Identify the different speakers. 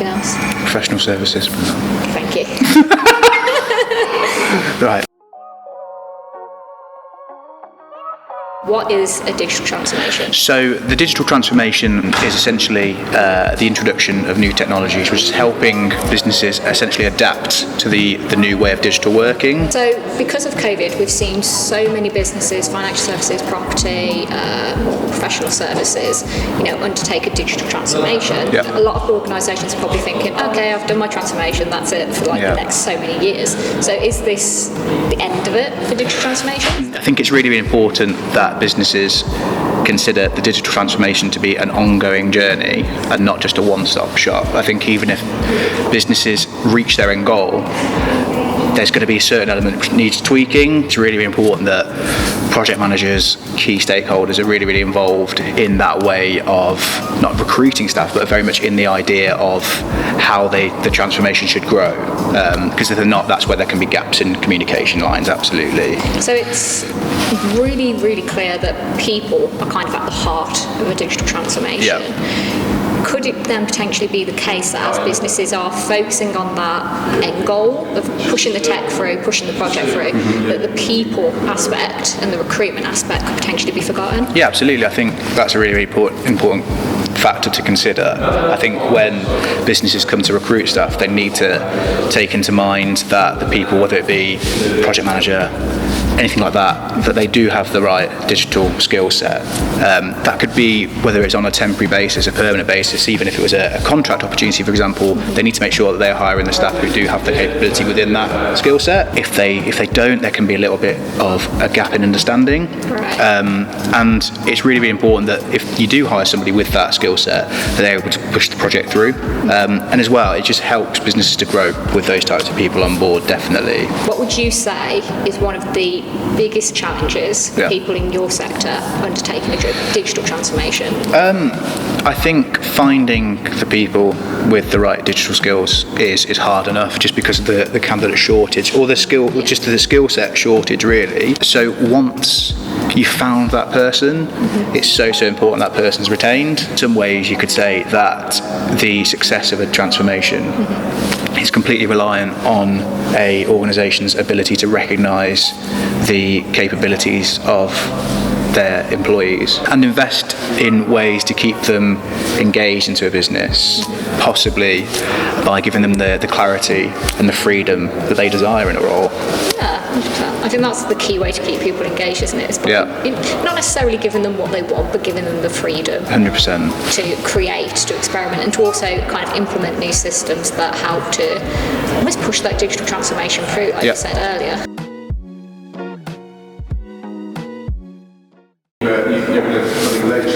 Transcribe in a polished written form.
Speaker 1: Anything else?
Speaker 2: Professional services.
Speaker 1: Thank you.
Speaker 2: Right.
Speaker 1: What is a digital transformation?
Speaker 2: So the digital transformation is essentially the introduction of new technologies, which is helping businesses essentially adapt to the new way of digital working.
Speaker 1: So because of COVID, we've seen so many businesses, financial services, property, professional services, undertake a digital transformation.
Speaker 2: Yeah.
Speaker 1: A lot of organisations are probably thinking, okay, I've done my transformation, that's it for the next so many years. So is this the end of it for digital transformation?
Speaker 2: I think it's really, really important that businesses consider the digital transformation to be an ongoing journey and not just a one-stop shop. I think even if businesses reach their end goal, there's going to be a certain element which needs tweaking. It's really, really important that project managers, key stakeholders are really, really involved in that way of not recruiting staff, but very much in the idea of how the transformation should grow. Because if they're not, that's where there can be gaps in communication lines, absolutely.
Speaker 1: So it's really, really clear that people are kind of at the heart of a digital transformation.
Speaker 2: Yeah.
Speaker 1: Could it then potentially be the case that as businesses are focusing on that end goal of pushing the tech through, pushing the project through, that the people aspect and the recruitment aspect could potentially be forgotten?
Speaker 2: Yeah, absolutely. I think that's a really, really important factor to consider. I think when businesses come to recruit staff, they need to take into mind that the people, whether it be project manager, anything like that, that they do have the right digital skill set. That could be whether it's on a temporary basis, a permanent basis, even if it was a contract opportunity, for example, they need to make sure that they're hiring the staff who do have the capability within that skill set. If they don't, there can be a little bit of a gap in understanding.
Speaker 1: Right.
Speaker 2: And it's really, really important that if you do hire somebody with that skill set, that they're able to push the project through. And as well, it just helps businesses to grow with those types of people on board, definitely.
Speaker 1: What would you say is one of the biggest challenges for people in your sector undertaking a digital transformation?
Speaker 2: I think finding the people with the right digital skills is hard enough, just because of the candidate shortage or the skill set shortage, really. So once you found that person, it's so important that person's retained. In some ways you could say that the success of a transformation is completely reliant on a organisation's ability to recognise the capabilities of their employees and invest in ways to keep them engaged into a business, possibly by giving them the clarity and the freedom that they desire in a role.
Speaker 1: Yeah, 100%. I think that's the key way to keep people engaged, isn't it? It's not necessarily giving them what they want, but giving them the freedom
Speaker 2: 100%.
Speaker 1: to create, to experiment, and to also kind of implement new systems that help to almost push that digital transformation through, like you said earlier.
Speaker 3: You ever done something late?